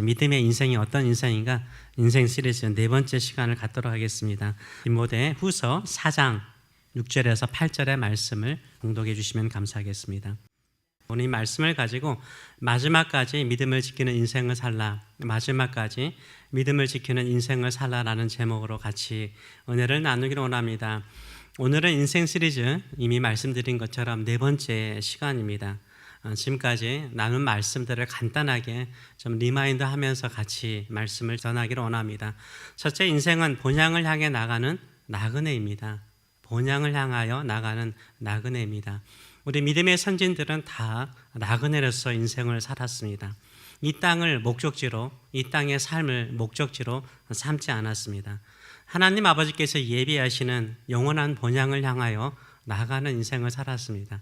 믿음의 인생이 어떤 인생인가 인생 시리즈 네 번째 시간을 갖도록 하겠습니다. 디모데 후서 4장 6절에서 8절의 말씀을 봉독해 주시면 감사하겠습니다. 오늘 이 말씀을 가지고 마지막까지 믿음을 지키는 인생을 살라, 마지막까지 믿음을 지키는 인생을 살라라는 제목으로 같이 은혜를 나누기를 원합니다. 오늘은 인생 시리즈 이미 말씀드린 것처럼 네 번째 시간입니다. 지금까지 나눈 말씀들을 간단하게 좀 리마인드 하면서 같이 말씀을 전하기를 원합니다. 첫째, 인생은 본향을 향해 나가는 나그네입니다. 본향을 향하여 나가는 나그네입니다. 우리 믿음의 선진들은 다 나그네로서 인생을 살았습니다. 이 땅을 목적지로, 이 땅의 삶을 목적지로 삼지 않았습니다. 하나님 아버지께서 예비하시는 영원한 본향을 향하여 나가는 인생을 살았습니다.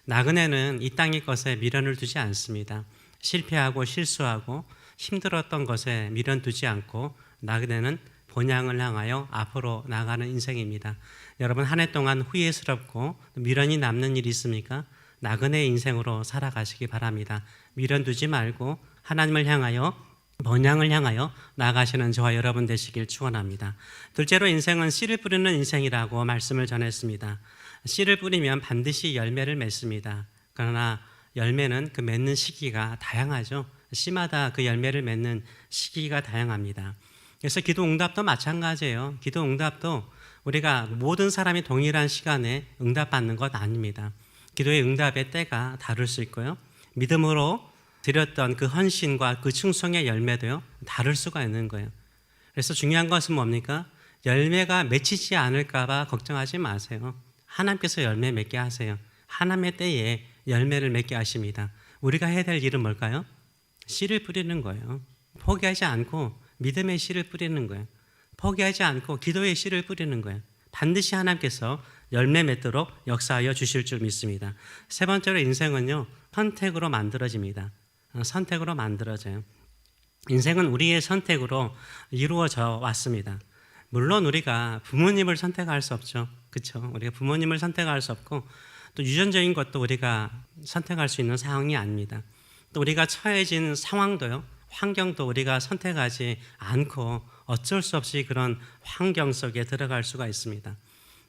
나그네는 이 땅의 것에 미련을 두지 않습니다. 실패하고 실수하고 힘들었던 것에 미련 두지 않고 나그네는 본향을 향하여 앞으로 나가는 인생입니다. 여러분, 한 해 동안 후회스럽고 미련이 남는 일이 있습니까? 나그네의 인생으로 살아가시기 바랍니다. 미련 두지 말고 하나님을 향하여 본향을 향하여 나가시는 저와 여러분 되시길 축원합니다. 둘째로, 인생은 씨를 뿌리는 인생이라고 말씀을 전했습니다. 씨를 뿌리면 반드시 열매를 맺습니다. 그러나 열매는 그 맺는 시기가 다양하죠. 씨마다 그 열매를 맺는 시기가 다양합니다. 그래서 기도 응답도 마찬가지예요. 기도 응답도 우리가 모든 사람이 동일한 시간에 응답받는 것 아닙니다. 기도의 응답의 때가 다를 수 있고요. 믿음으로 드렸던 그 헌신과 그 충성의 열매도요, 다를 수가 있는 거예요. 그래서 중요한 것은 뭡니까? 열매가 맺히지 않을까 봐 걱정하지 마세요. 하나님께서 열매 맺게 하세요. 하나님의 때에 열매를 맺게 하십니다. 우리가 해야 될 일은 뭘까요? 씨를 뿌리는 거예요. 포기하지 않고 믿음의 씨를 뿌리는 거예요. 포기하지 않고 기도의 씨를 뿌리는 거예요. 반드시 하나님께서 열매 맺도록 역사하여 주실 줄 믿습니다. 세 번째로, 인생은요, 선택으로 만들어집니다. 선택으로 만들어져요. 인생은 우리의 선택으로 이루어져 왔습니다. 물론 우리가 부모님을 선택할 수 없죠. 그렇죠? 우리가 부모님을 선택할 수 없고 또 유전적인 것도 우리가 선택할 수 있는 상황이 아닙니다. 또 우리가 처해진 상황도요, 환경도 우리가 선택하지 않고 어쩔 수 없이 그런 환경 속에 들어갈 수가 있습니다.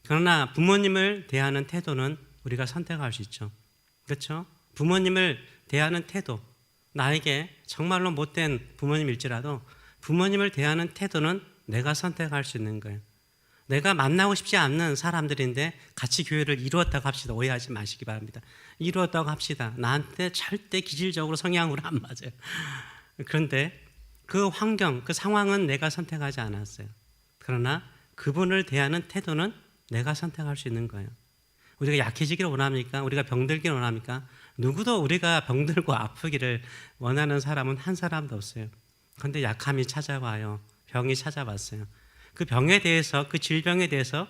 그러나 부모님을 대하는 태도는 우리가 선택할 수 있죠. 그렇죠? 부모님을 대하는 태도, 나에게 정말로 못된 부모님일지라도 부모님을 대하는 태도는 내가 선택할 수 있는 거예요. 내가 만나고 싶지 않는 사람들인데 같이 교회를 이루었다고 합시다. 오해하지 마시기 바랍니다. 이루었다고 합시다. 나한테 절대 기질적으로 성향으로 안 맞아요. 그런데 그 환경, 그 상황은 내가 선택하지 않았어요. 그러나 그분을 대하는 태도는 내가 선택할 수 있는 거예요. 우리가 약해지기를 원합니까? 우리가 병들기를 원합니까? 누구도 우리가 병들고 아프기를 원하는 사람은 한 사람도 없어요. 그런데 약함이 찾아와요. 병이 찾아왔어요. 그 병에 대해서, 그 질병에 대해서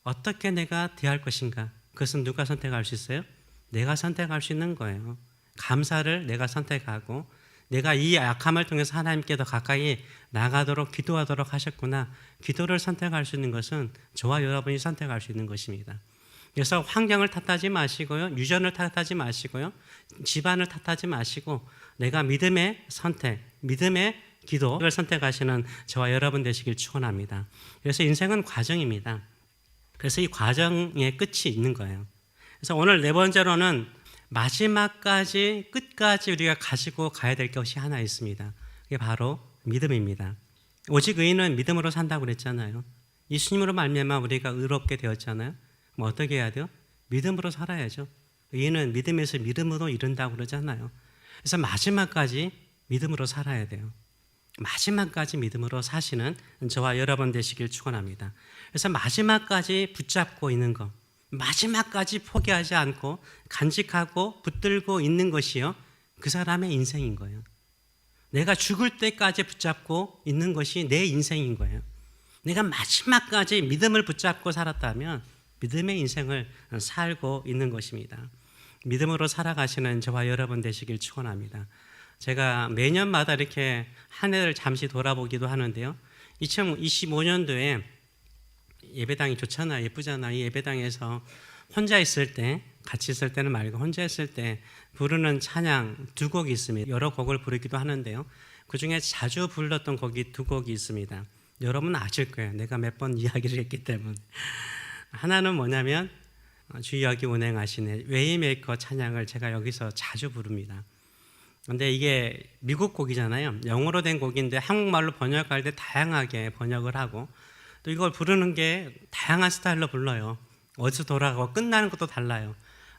어떻게 내가 대할 것인가? 그것은 누가 선택할 수 있어요? 내가 선택할 수 있는 거예요. 감사를 내가 선택하고 내가 이 약함을 통해서 하나님께 더 가까이 나가도록 기도하도록 하셨구나. 기도를 선택할 수 있는 것은 저와 여러분이 선택할 수 있는 것입니다. 그래서 환경을 탓하지 마시고요, 유전을 탓하지 마시고요, 집안을 탓하지 마시고 내가 믿음의 선택, 믿음의 기도를 선택하시는 저와 여러분 되시길 축원합니다. 그래서 인생은 과정입니다. 그래서 이 과정의 끝이 있는 거예요. 그래서 오늘 네 번째로는 마지막까지, 끝까지 우리가 가지고 가야 될 것이 하나 있습니다. 그게 바로 믿음입니다. 오직 의인은 믿음으로 산다고 그랬잖아요. 예수님으로 말미암아 우리가 의롭게 되었잖아요. 그럼 어떻게 해야 돼요? 믿음으로 살아야죠. 의인은 믿음에서 믿음으로 이른다고 그러잖아요. 그래서 마지막까지 믿음으로 살아야 돼요. 마지막까지 믿음으로 사시는 저와 여러분 되시길 축원합니다. 그래서 마지막까지 붙잡고 있는 것, 마지막까지 포기하지 않고 간직하고 붙들고 있는 것이요, 그 사람의 인생인 거예요. 내가 죽을 때까지 붙잡고 있는 것이 내 인생인 거예요. 내가 마지막까지 믿음을 붙잡고 살았다면 믿음의 인생을 살고 있는 것입니다. 믿음으로 살아가시는 저와 여러분 되시길 축원합니다. 제가 매년마다 이렇게 한 해를 잠시 돌아보기도 하는데요. 2025년도에 예배당이 좋잖아요. 예쁘잖아요. 이 예배당에서 혼자 있을 때, 같이 있을 때는 말고 혼자 있을 때 부르는 찬양 두 곡이 있습니다. 여러 곡을 부르기도 하는데요. 그중에 자주 불렀던 곡이 두 곡이 있습니다. 여러분 아실 거예요. 내가 몇 번 이야기를 했기 때문에. 하나는 뭐냐면 주 여기 운행하시네, 웨이메이커 찬양을 제가 여기서 자주 부릅니다. 근데 이게 미국 곡이잖아요. 영어로 된 곡인데 한국말로 번역할 때 다양하게 번역을 하고, 또 이걸 부르는 게 다양한 스타일로 불러요. 어디서 돌아가고 끝나는 것도 달라요.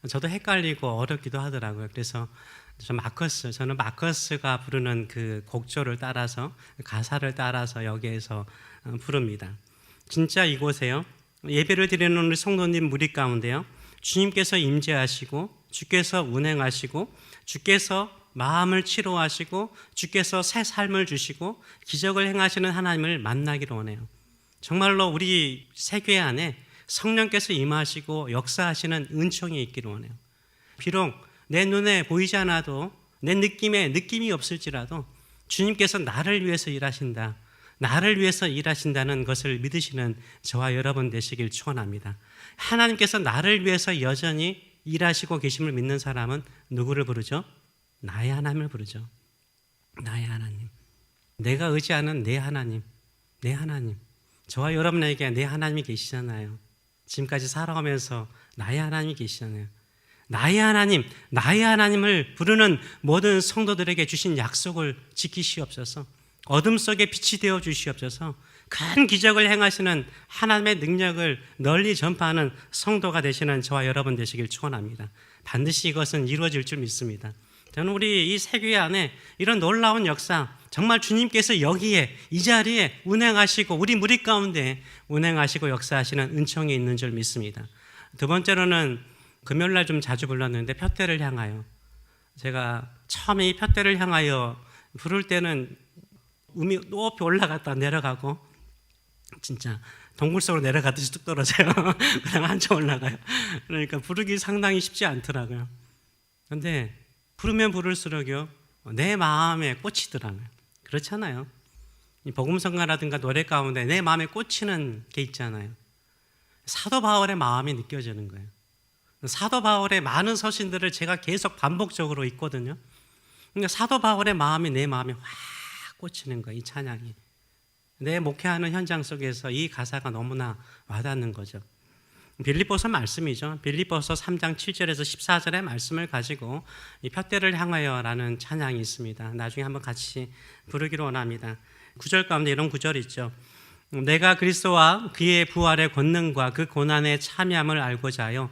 저도 헷갈리고 어렵기도 하더라고요. 그래서 저는 마커스가 부르는 그 곡조를 따라서, 가사를 따라서 여기에서 부릅니다. 진짜 이곳에요, 예배를 드리는 우리 성도님 무리 가운데요, 주님께서 임재하시고 주께서 운행하시고 주께서 마음을 치료하시고 주께서 새 삶을 주시고 기적을 행하시는 하나님을 만나기를 원해요. 정말로 우리 세교회 안에 성령께서 임하시고 역사하시는 은총이 있기를 원해요. 비록 내 눈에 보이지 않아도, 내 느낌에 느낌이 없을지라도 주님께서 나를 위해서 일하신다, 나를 위해서 일하신다는 것을 믿으시는 저와 여러분 되시길 축원합니다. 하나님께서 나를 위해서 여전히 일하시고 계심을 믿는 사람은 누구를 부르죠? 나의 하나님을 부르죠. 나의 하나님, 내가 의지하는 내 하나님, 내 하나님. 저와 여러분에게 내 하나님이 계시잖아요. 지금까지 살아가면서 나의 하나님이 계시잖아요. 나의 하나님, 나의 하나님을 부르는 모든 성도들에게 주신 약속을 지키시옵소서. 어둠 속에 빛이 되어 주시옵소서. 큰 기적을 행하시는 하나님의 능력을 널리 전파하는 성도가 되시는 저와 여러분 되시길 축원합니다. 반드시 이것은 이루어질 줄 믿습니다. 저는 우리 이 세교회 안에 이런 놀라운 역사, 정말 주님께서 여기에 이 자리에 운행하시고 우리 무리 가운데 운행하시고 역사하시는 은총이 있는 줄 믿습니다. 두 번째로는 금요일날 좀 자주 불렀는데 푯대를 향하여. 제가 처음에 이 푯대를 향하여 부를 때는 음이 높이 올라갔다 내려가고 진짜 동굴 속으로 내려가듯이 뚝 떨어져요. 그냥 한참 올라가요. 그러니까 부르기 상당히 쉽지 않더라고요. 그런데 부르면 부를수록요, 내 마음에 꽂히더라고요. 그렇잖아요. 이 복음성가라든가 노래 가운데 내 마음에 꽂히는 게 있잖아요. 사도 바울의 마음이 느껴지는 거예요. 사도 바울의 많은 서신들을 제가 계속 반복적으로 읽거든요. 그러니까 사도 바울의 마음이 내 마음에 확 꽂히는 거예요. 이 찬양이 내 목회하는 현장 속에서 이 가사가 너무나 와닿는 거죠. 빌립보서 말씀이죠. 빌립보서 3장 7절에서 14절의 말씀을 가지고 이 푯대를 향하여라는 찬양이 있습니다. 나중에 한번 같이 부르기를 원합니다. 9절 가운데 이런 구절이 있죠. 내가 그리스도와 그의 부활의 권능과 그 고난의 참여함을 알고자 하여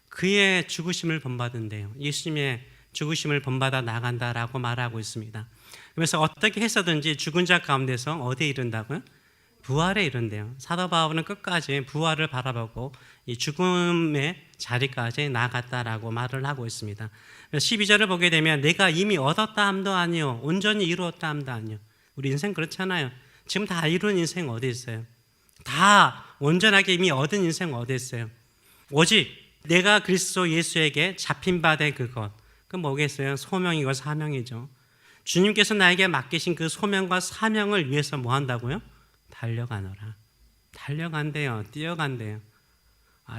그의 죽으심을 본받은대요. 예수님의 죽으심을 본받아 나간다라고 말하고 있습니다. 그래서 어떻게 해서든지 죽은 자 가운데서 어디에 이른다고요? 부활에 이른대요. 사도 바울은 끝까지 부활을 바라보고 이 죽음의 자리까지 나아갔다라고 말을 하고 있습니다. 12절을 보게 되면 내가 이미 얻었다 함도 아니요 온전히 이루었다 함도 아니요. 우리 인생 그렇잖아요. 지금 다 이룬 인생 어디 있어요? 다 온전하게 이미 얻은 인생 어디 있어요? 오직 내가 그리스도 예수에게 잡힌 바 된 그것, 그 뭐겠어요? 소명이고 사명이죠. 주님께서 나에게 맡기신 그 소명과 사명을 위해서 뭐 한다고요? 달려가노라. 달려간대요. 뛰어간대요.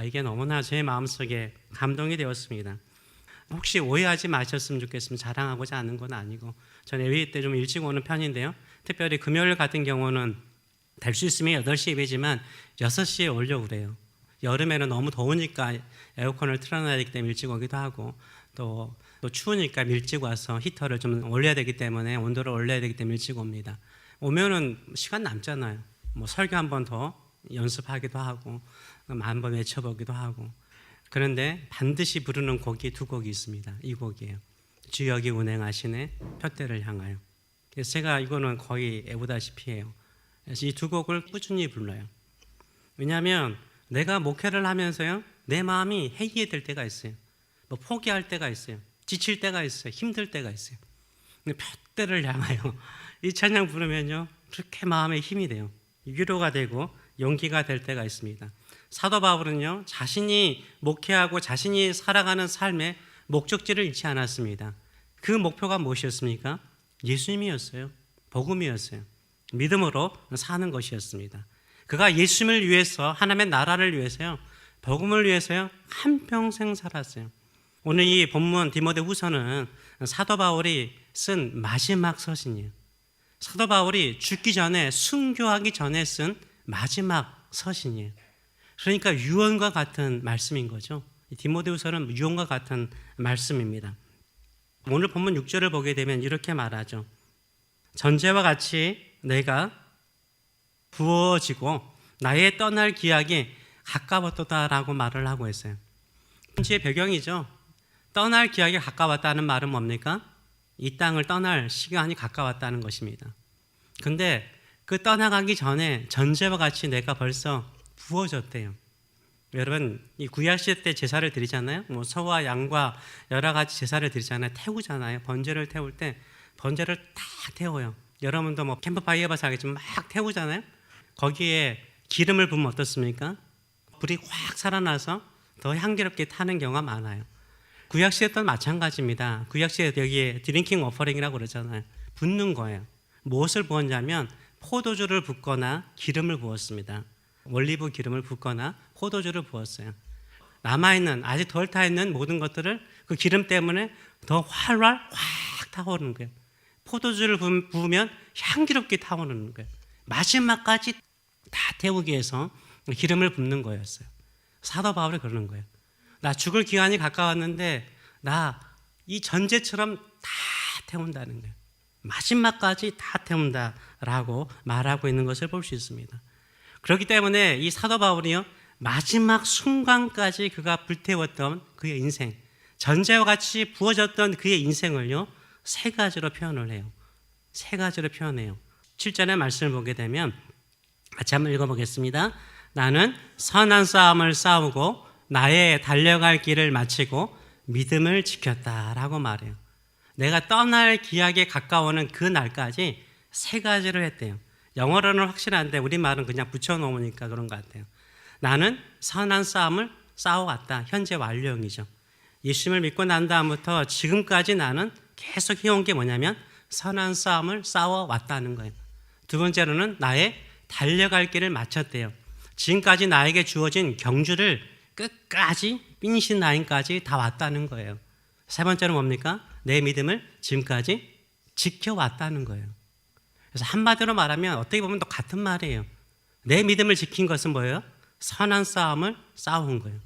이게 너무나 제 마음속에 감동이 되었습니다. 혹시 오해하지 마셨으면 좋겠습니다. 자랑하고자 하는 건 아니고, 전 예배 때 좀 일찍 오는 편인데요, 특별히 금요일 같은 경우는 될 수 있으면 8시 예배지만 6시에 오려고 그래요. 여름에는 너무 더우니까 에어컨을 틀어놔야 되기 때문에 일찍 오기도 하고, 또 추우니까 일찍 와서 히터를 좀 올려야 되기 때문에, 온도를 올려야 되기 때문에 일찍 옵니다. 오면은 시간 남잖아요. 뭐 설교 한 번 더 연습하기도 하고 한 번 외쳐보기도 하고. 그런데 반드시 부르는 곡이 두 곡이 있습니다. 이 곡이에요. 주 여기 운행하시네, 푯대를 향하여. 그래서 제가 이거는 거의 애보다시피 해요. 그래서 이 두 곡을 꾸준히 불러요. 왜냐하면 내가 목회를 하면서요, 내 마음이 해이해질 때가 있어요. 뭐 포기할 때가 있어요. 지칠 때가 있어요. 힘들 때가 있어요. 근데 푯대를 향하여 이 찬양 부르면요, 그렇게 마음에 힘이 돼요. 위로가 되고 용기가 될 때가 있습니다. 사도 바울은요, 자신이 목회하고 자신이 살아가는 삶의 목적지를 잃지 않았습니다. 그 목표가 무엇이었습니까? 예수님이었어요. 복음이었어요. 믿음으로 사는 것이었습니다. 그가 예수님을 위해서, 하나님의 나라를 위해서요, 복음을 위해서요, 한평생 살았어요. 오늘 이 본문 디모데 후서는 사도 바울이 쓴 마지막 서신이에요. 사도 바울이 죽기 전에 순교하기 전에 쓴 마지막 서신이에요. 그러니까 유언과 같은 말씀인 거죠. 디모데후서는 유언과 같은 말씀입니다. 오늘 본문 6절을 보게 되면 이렇게 말하죠. 전제와 같이 내가 부어지고 나의 떠날 기약이 가까웠도다라고 말을 하고 있어요. 현지의 배경이죠. 떠날 기약이 가까웠다는 말은 뭡니까? 이 땅을 떠날 시간이 가까웠다는 것입니다. 근데 그 떠나가기 전에 전제와 같이 내가 벌써 부어졌대요. 여러분, 이 구약시대 때 제사를 드리잖아요. 뭐 소와 양과 여러 가지 제사를 드리잖아요. 태우잖아요. 번제를 태울 때 번제를 다 태워요. 여러분도 뭐 캠프파이어 봐서 알겠지만 막 태우잖아요. 거기에 기름을 부으면 어떻습니까? 불이 확 살아나서 더 향기롭게 타는 경우가 많아요. 구약시대 때도 마찬가지입니다. 구약시대 여기에 드링킹 오퍼링이라고 그러잖아요. 붓는 거예요. 무엇을 부었냐면 포도주를 붓거나 기름을 부었습니다. 올리브 기름을 붓거나 포도주를 부었어요. 남아있는 아직 덜 타있는 모든 것들을 그 기름 때문에 더 활활 확 타오르는 거예요. 포도주를 부으면 향기롭게 타오르는 거예요. 마지막까지 다 태우기 위해서 기름을 붓는 거였어요. 사도 바울이 그러는 거예요. 나 죽을 기한이 가까웠는데 나 이 전제처럼 다 태운다는 거예요. 마지막까지 다 태운다라고 말하고 있는 것을 볼 수 있습니다. 그렇기 때문에 이 사도 바울이요, 마지막 순간까지 그가 불태웠던 그의 인생, 전제와 같이 부어졌던 그의 인생을요, 세 가지로 표현을 해요. 세 가지로 표현해요. 7절의 말씀을 보게 되면 같이 한번 읽어보겠습니다. 나는 선한 싸움을 싸우고 나의 달려갈 길을 마치고 믿음을 지켰다라고 말해요. 내가 떠날 기약에 가까워오는 그 날까지 세 가지를 했대요. 영어로는 확실한데 우리말은 그냥 붙여놓으니까 그런 것 같아요. 나는 선한 싸움을 싸워왔다. 현재 완료형이죠. 예수님을 믿고 난 다음부터 지금까지 나는 계속 해온 게 뭐냐면 선한 싸움을 싸워왔다는 거예요. 두 번째로는 나의 달려갈 길을 마쳤대요. 지금까지 나에게 주어진 경주를 끝까지 피니시 라인까지 다 왔다는 거예요. 세 번째는 뭡니까? 내 믿음을 지금까지 지켜왔다는 거예요. 그래서 한마디로 말하면 어떻게 보면 또 같은 말이에요. 내 믿음을 지킨 것은 뭐예요? 선한 싸움을 싸운 거예요.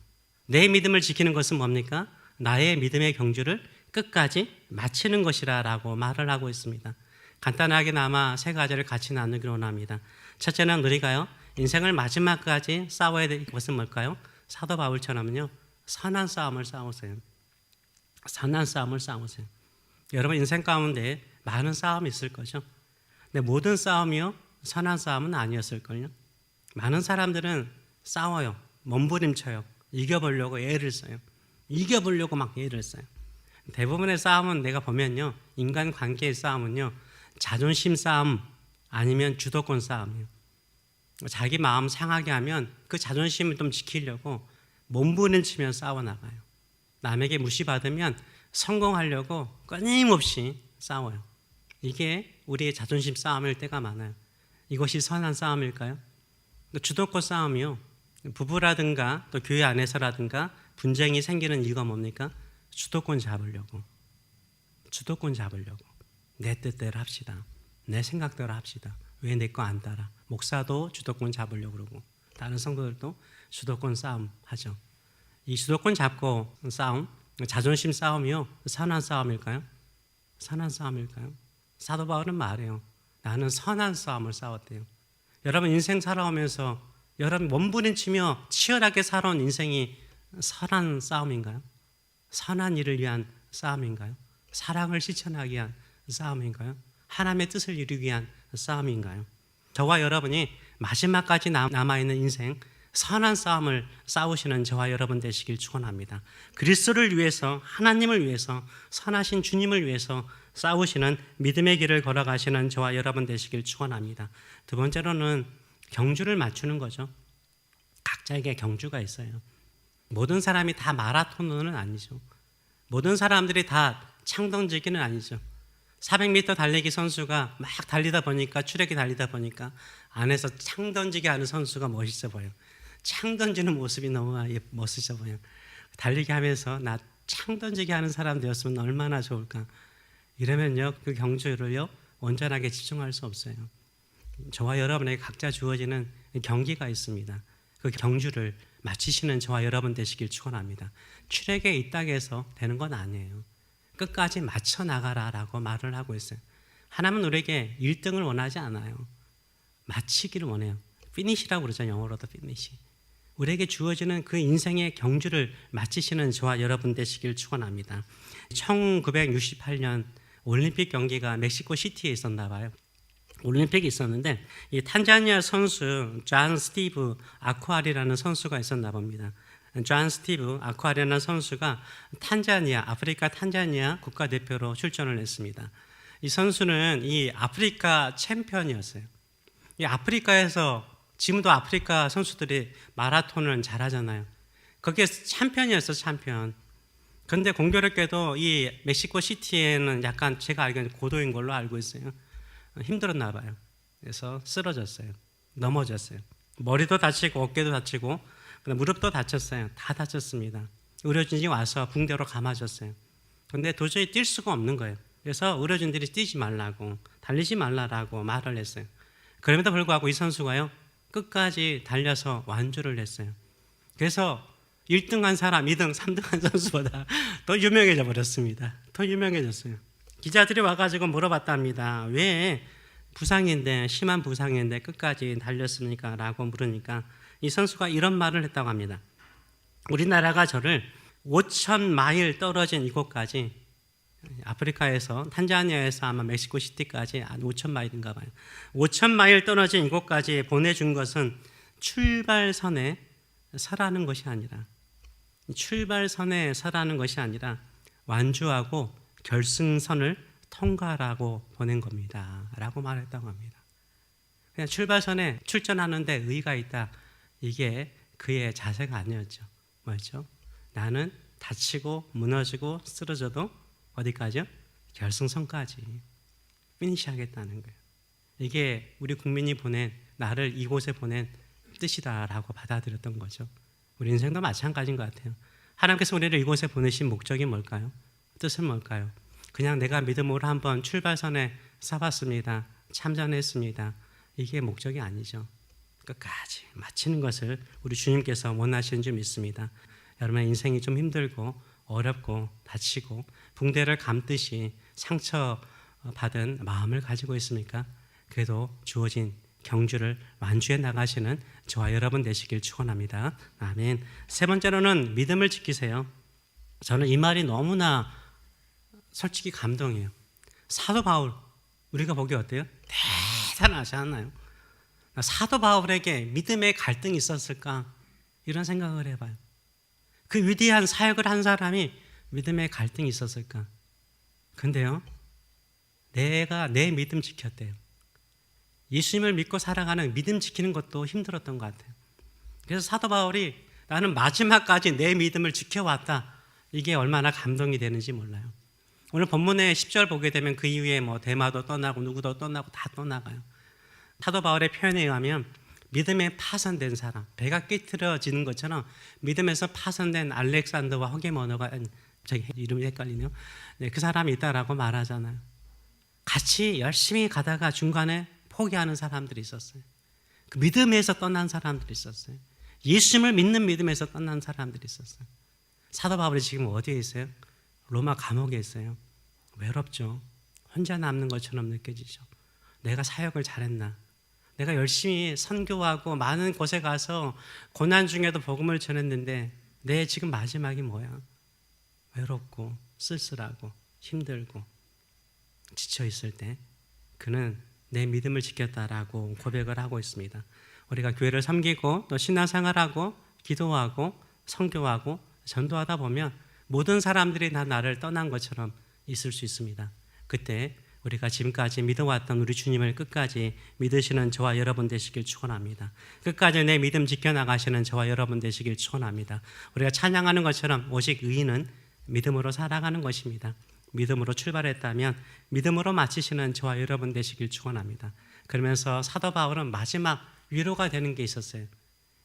내 믿음을 지키는 것은 뭡니까? 나의 믿음의 경주를 끝까지 마치는 것이라고 말을 하고 있습니다. 간단하게나마 세 가지를 같이 나누기로 원합니다. 첫째는 우리가요, 인생을 마지막까지 싸워야 될 것은 뭘까요? 사도 바울처럼요, 선한 싸움을 싸우세요. 선한 싸움을 싸우세요. 여러분 인생 가운데 많은 싸움이 있을 거죠. 근데 모든 싸움이요, 선한 싸움은 아니었을걸요. 많은 사람들은 싸워요. 몸부림쳐요. 이겨보려고 애를 써요. 이겨보려고 막 애를 써요. 대부분의 싸움은 내가 보면요, 인간 관계의 싸움은요, 자존심 싸움 아니면 주도권 싸움이에요. 자기 마음 상하게 하면 그 자존심을 좀 지키려고 몸부림치며 싸워나가요. 남에게 무시받으면 성공하려고 끊임없이 싸워요. 이게 우리의 자존심 싸움일 때가 많아요. 이것이 선한 싸움일까요? 주도권 싸움이요, 부부라든가 또 교회 안에서라든가 분쟁이 생기는 이유가 뭡니까? 주도권 잡으려고 내 뜻대로 합시다. 내 생각대로 합시다. 왜 내 거 안 따라? 목사도 주도권 잡으려고 그러고 다른 성도들도 주도권 싸움 하죠. 이 주도권 잡고 싸움, 자존심 싸움이요, 선한 싸움일까요? 선한 싸움일까요? 사도 바울은 말해요. 나는 선한 싸움을 싸웠대요. 여러분 인생 살아오면서 여러분 몸부림치며 치열하게 살아온 인생이 선한 싸움인가요? 선한 일을 위한 싸움인가요? 사랑을 실천하기 위한 싸움인가요? 하나님의 뜻을 이루기 위한 싸움인가요? 저와 여러분이 마지막까지 남아있는 인생 선한 싸움을 싸우시는 저와 여러분 되시길 축원합니다. 그리스도를 위해서, 하나님을 위해서, 선하신 주님을 위해서 싸우시는 믿음의 길을 걸어가시는 저와 여러분 되시길 축원합니다. 두 번째로는 경주를 맞추는 거죠. 각자에게 경주가 있어요. 모든 사람이 다 마라톤은 아니죠. 모든 사람들이 다 창던지기는 아니죠. 400m 달리기 선수가 막 달리다 보니까, 추력이 달리다 보니까 안에서 창 던지기 하는 선수가 멋있어 보여. 창 던지는 모습이 너무 멋있어 보여. 달리기 하면서 나 창 던지기 하는 사람 되었으면 얼마나 좋을까. 이러면요, 그 경주를요, 온전하게 집중할 수 없어요. 저와 여러분에게 각자 주어지는 경기가 있습니다. 그 경주를 마치시는 저와 여러분 되시길 축원합니다. 출애굽에 있다고 해서 되는 건 아니에요. 끝까지 맞춰 나가라라고 말을 하고 있어요. 하나님은 우리에게 1등을 원하지 않아요. 마치기를 원해요. 피니시라고 그러죠. 영어로도 피니시. 우리에게 주어지는 그 인생의 경주를 마치시는 저와 여러분 되시길 축원합니다. 1968년 올림픽 경기가 멕시코 시티에 있었나 봐요. 올림픽이 있었는데 이 탄자니아 선수 존 스티브 아쿠아리라는 선수가 있었나 봅니다. 존 스티브 아쿠아리라는 선수가 아프리카 탄자니아 국가대표로 출전을 했습니다. 이 선수는 이 아프리카 챔피언이었어요. 이 아프리카에서 지금도 아프리카 선수들이 마라톤을 잘하잖아요. 거기에 챔피언이었어, 챔피언. 그런데 공교롭게도 이 멕시코 시티에는 약간 제가 알기로는 고도인 걸로 알고 있어요. 힘들었나 봐요. 그래서 쓰러졌어요. 넘어졌어요. 머리도 다치고 어깨도 다치고 무릎도 다쳤어요. 다 다쳤습니다. 의료진이 와서 붕대로 감아줬어요. 그런데 도저히 뛸 수가 없는 거예요. 그래서 의료진들이 뛰지 말라고, 달리지 말라고 말을 했어요. 그럼에도 불구하고 이 선수가요, 끝까지 달려서 완주를 했어요. 그래서 1등한 사람, 2등, 3등한 선수보다 더 유명해져 버렸습니다. 더 유명해졌어요. 기자들이 와가지고 물어봤답니다. 왜 심한 부상인데 끝까지 달렸습니까? 라고 물으니까 이 선수가 이런 말을 했다고 합니다. 우리나라가 저를 5,000마일 떨어진 이곳까지, 아프리카에서 탄자니아에서 아마 멕시코 시티까지 5,000마일인가 봐요. 5,000마일 떨어진 이곳까지 보내준 것은 출발선에 서라는 것이 아니라 완주하고 결승선을 통과하라고 보낸 겁니다. 라고 말했다고 합니다. 그냥 출발선에 출전하는데 의의가 있다. 이게 그의 자세가 아니었죠. 뭐였죠? 나는 다치고 무너지고 쓰러져도 어디까지요? 결승선까지 피니시하겠다는 거예요. 이게 우리 국민이 나를 이곳에 보낸 뜻이다라고 받아들였던 거죠. 우리 인생도 마찬가지인 것 같아요. 하나님께서 우리를 이곳에 보내신 목적이 뭘까요? 뜻은 뭘까요? 그냥 내가 믿음으로 한번 출발선에 서봤습니다. 참전했습니다. 이게 목적이 아니죠. 끝까지 마치는 것을 우리 주님께서 원하시는 줄 믿습니다. 여러분의 인생이 좀 힘들고 어렵고 다치고 붕대를 감듯이 상처받은 마음을 가지고 있습니까? 그래도 주어진 경주를 완주해 나가시는 저와 여러분 되시길 축원합니다. 아멘. 세 번째로는 믿음을 지키세요. 저는 이 말이 너무나 솔직히 감동이에요. 사도 바울, 우리가 보기 어때요? 대단하지 않나요? 사도 바울에게 믿음의 갈등이 있었을까? 이런 생각을 해봐요. 그 위대한 사역을 한 사람이 믿음의 갈등이 있었을까? 근데요, 내 믿음 지켰대요. 예수님을 믿고 살아가는 믿음 지키는 것도 힘들었던 것 같아요. 그래서 사도 바울이 나는 마지막까지 내 믿음을 지켜왔다. 이게 얼마나 감동이 되는지 몰라요. 오늘 본문의 10절 보게 되면 그 이후에 데마도 떠나고 누구도 떠나고 다 떠나가요. 사도 바울의 표현에 의하면 믿음에 파손된 사람, 배가 깨트려지는 것처럼 믿음에서 파손된 알렉산더와 허게머너가, 이름이 헷갈리네요. 네, 그 사람이 있다라고 말하잖아요. 같이 열심히 가다가 중간에 포기하는 사람들이 있었어요. 그 믿음에서 떠난 사람들이 있었어요. 예수님을 믿는 믿음에서 떠난 사람들이 있었어요. 사도 바울이 지금 어디에 있어요? 로마 감옥에 있어요. 외롭죠. 혼자 남는 것처럼 느껴지죠. 내가 사역을 잘했나? 내가 열심히 선교하고 많은 곳에 가서 고난 중에도 복음을 전했는데 내 지금 마지막이 뭐야? 외롭고 쓸쓸하고 힘들고 지쳐 있을 때 그는 내 믿음을 지켰다라고 고백을 하고 있습니다. 우리가 교회를 섬기고 또 신앙생활하고 기도하고 선교하고 전도하다 보면 모든 사람들이 다 나를 떠난 것처럼 있을 수 있습니다. 그때 우리가 지금까지 믿어왔던 우리 주님을 끝까지 믿으시는 저와 여러분 되시길 축원합니다. 끝까지 내 믿음 지켜나가시는 저와 여러분 되시길 축원합니다. 우리가 찬양하는 것처럼 오직 의인은 믿음으로 살아가는 것입니다. 믿음으로 출발했다면 믿음으로 마치시는 저와 여러분 되시길 축원합니다. 그러면서 사도 바울은 마지막 위로가 되는 게 있었어요.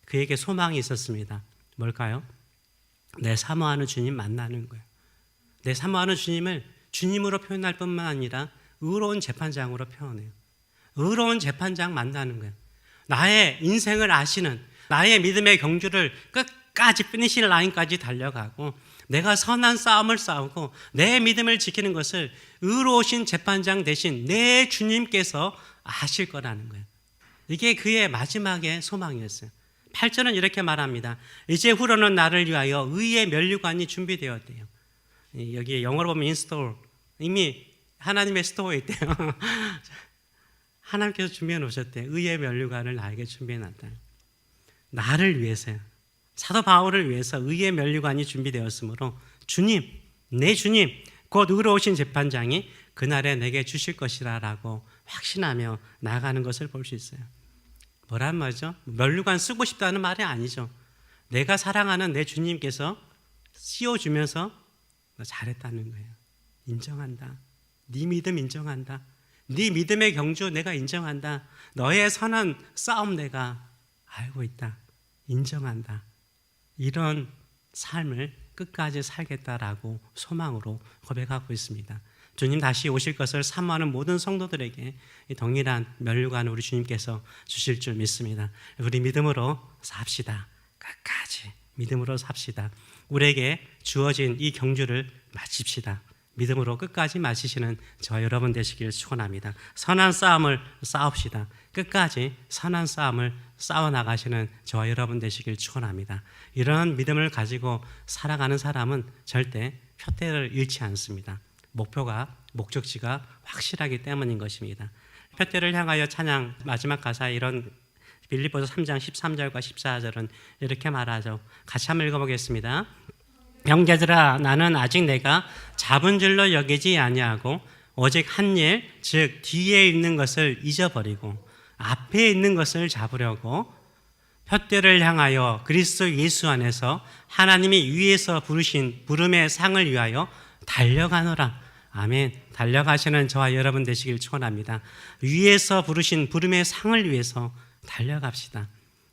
그에게 소망이 있었습니다. 뭘까요? 내 사모하는 주님 만나는 거예요. 내 사모하는 주님을 주님으로 표현할 뿐만 아니라 의로운 재판장으로 표현해요. 의로운 재판장 만나는 거예요. 나의 인생을 아시는, 나의 믿음의 경주를 끝까지 피니시 라인까지 달려가고 내가 선한 싸움을 싸우고 내 믿음을 지키는 것을 의로우신 재판장 대신 내 주님께서 아실 거라는 거예요. 이게 그의 마지막의 소망이었어요. 8절은 이렇게 말합니다. 이제 후로는 나를 위하여 의의 면류관이 준비되었대요. 여기 영어로 보면 인스톨, 이미 하나님의 스토어에 있대요. 하나님께서 준비해 놓으셨대. 의의 면류관을 나에게 준비해 놨다. 나를 위해서요. 사도 바울을 위해서 의의 면류관이 준비되었으므로 주님, 내 주님, 곧 의로우신 재판장이 그날에 내게 주실 것이라라고 확신하며 나아가는 것을 볼 수 있어요. 뭐란 말이죠? 면류관 쓰고 싶다는 말이 아니죠. 내가 사랑하는 내 주님께서 씌워주면서 너 잘했다는 거예요. 인정한다. 네 믿음 인정한다. 네 믿음의 경주 내가 인정한다. 너의 선한 싸움 내가 알고 있다. 인정한다. 이런 삶을 끝까지 살겠다라고 소망으로 고백하고 있습니다. 주님 다시 오실 것을 사모하는 모든 성도들에게 이 동일한 면류관을 우리 주님께서 주실 줄 믿습니다. 우리 믿음으로 삽시다. 끝까지 믿음으로 삽시다. 우리에게 주어진 이 경주를 마칩시다. 믿음으로 끝까지 마치시는 저와 여러분 되시길 축원합니다. 선한 싸움을 싸웁시다. 끝까지 선한 싸움을 싸워나가시는 저와 여러분 되시길 축원합니다. 이런 믿음을 가지고 살아가는 사람은 절대 표대를 잃지 않습니다. 목표가, 목적지가 확실하기 때문인 것입니다. 표대를 향하여 찬양 마지막 가사에 이런 빌립보서 3장 13절과 14절은 이렇게 말하죠. 같이 한번 읽어보겠습니다. 형제들아, 나는 아직 내가 잡은 줄로 여기지 아니하고 오직 한 일, 즉 뒤에 있는 것을 잊어버리고 앞에 있는 것을 잡으려고 표대를 향하여 그리스도 예수 안에서 하나님이 위에서 부르신 부름의 상을 위하여 달려가노라. 아멘. 달려가시는 저와 여러분 되시길 축원합니다. 위에서 부르신 부름의 상을 위해서 달려갑시다.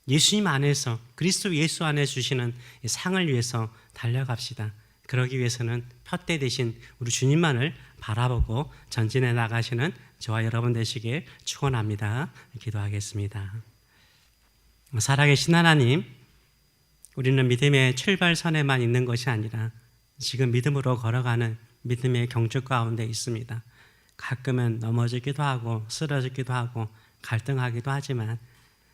예수님 안에서, 그리스도 예수 안에 주시는 상을 위해서 달려갑시다. 그러기 위해서는 표대 대신 우리 주님만을 바라보고 전진해 나가시는 저와 여러분 되시길 축원합니다. 기도하겠습니다. 살아계신 하나님, 우리는 믿음의 출발선에만 있는 것이 아니라 지금 믿음으로 걸어가는 믿음의 경주 가운데 있습니다. 가끔은 넘어지기도 하고 쓰러지기도 하고 갈등하기도 하지만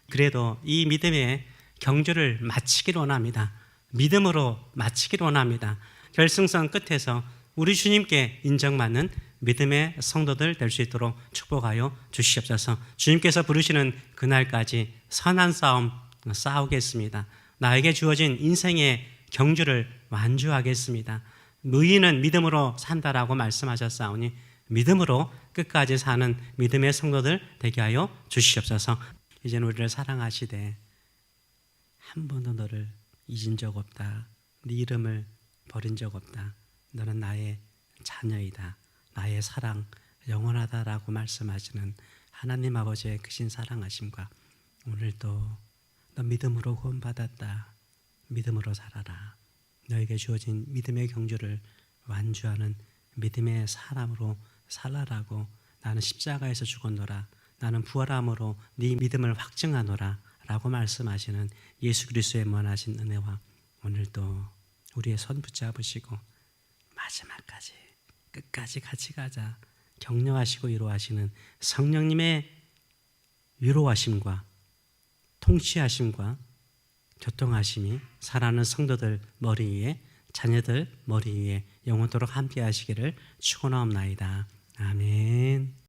그래도 이 믿음의 경주를 마치기를 원합니다. 믿음으로 마치기를 원합니다. 결승선 끝에서 우리 주님께 인정받는 믿음의 성도들 될 수 있도록 축복하여 주시옵소서. 주님께서 부르시는 그날까지 선한 싸움 싸우겠습니다. 나에게 주어진 인생의 경주를 완주하겠습니다. 의인은 믿음으로 산다라고 말씀하셨사오니 믿음으로 끝까지 사는 믿음의 성도들 되게 하여 주시옵소서. 이제는 우리를 사랑하시되 한 번도 너를 잊은 적 없다. 네 이름을 버린 적 없다. 너는 나의 자녀이다. 나의 사랑 영원하다라고 말씀하시는 하나님 아버지의 크신 사랑하심과 오늘도 너 믿음으로 구원받았다. 믿음으로 살아라. 너에게 주어진 믿음의 경주를 완주하는 믿음의 사람으로 살아라고 나는 십자가에서 죽었노라. 나는 부활함으로 네 믿음을 확증하노라 라고 말씀하시는 예수 그리스도의 무한하신 은혜와 오늘도 우리의 손 붙잡으시고 마지막까지 끝까지 같이 가자 격려하시고 위로하시는 성령님의 위로하심과 통치하심과 교통하심이 살아가는 성도들 머리 위에 자녀들 머리 위에 영원토록 함께 하시기를 축원하옵나이다. 아멘.